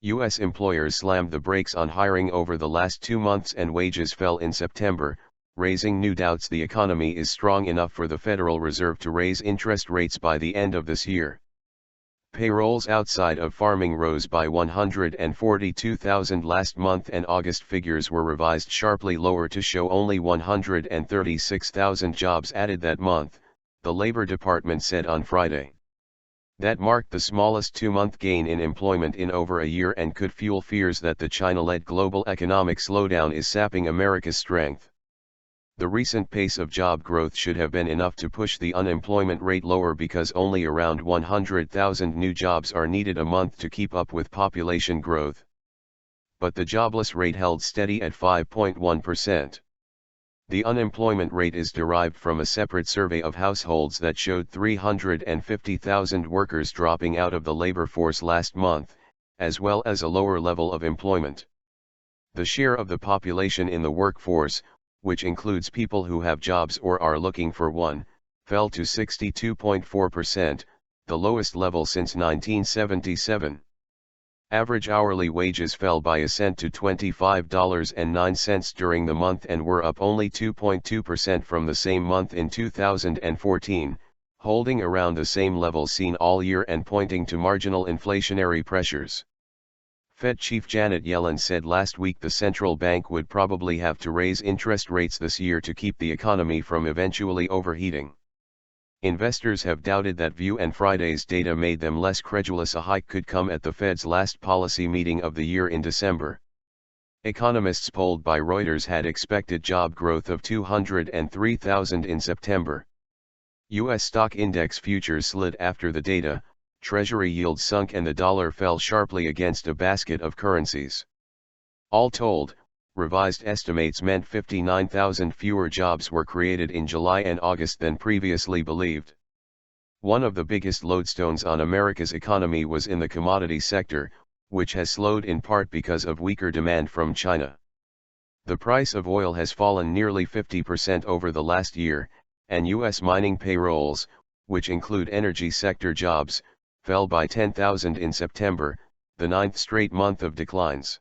U.S. employers slammed the brakes on hiring over the last 2 months and wages fell in September, raising new doubts the economy is strong enough for the Federal Reserve to raise interest rates by the end of this year. Payrolls outside of farming rose by 142,000 last month, and August figures were revised sharply lower to show only 136,000 jobs added that month, the Labor Department said on Friday. That marked the smallest 2-month gain in employment in over a year and could fuel fears that the China-led global economic slowdown is sapping America's strength. The recent pace of job growth should have been enough to push the unemployment rate lower because only around 100,000 new jobs are needed a month to keep up with population growth. But the jobless rate held steady at 5.1%. The unemployment rate is derived from a separate survey of households that showed 350,000 workers dropping out of the labor force last month, as well as a lower level of employment. The share of the population in the workforce, which includes people who have jobs or are looking for one, fell to 62.4%, the lowest level since 1977. Average hourly wages fell by a cent to $25.09 during the month and were up only 2.2% from the same month in 2014, holding around the same level seen all year and pointing to marginal inflationary pressures. Fed Chief Janet Yellen said last week the central bank would probably have to raise interest rates this year to keep the economy from eventually overheating. Investors have doubted that view, and Friday's data made them less credulous a hike could come at the Fed's last policy meeting of the year in December. Economists polled by Reuters had expected job growth of 203,000 in September. U.S. stock index futures slid after the data, Treasury yields sunk and the dollar fell sharply against a basket of currencies. All told, revised estimates meant 59,000 fewer jobs were created in July and August than previously believed. One of the biggest lodestones on America's economy was in the commodity sector, which has slowed in part because of weaker demand from China. The price of oil has fallen nearly 50% over the last year, and U.S. mining payrolls, which include energy sector jobs, fell by 10,000 in September, the 9th straight month of declines.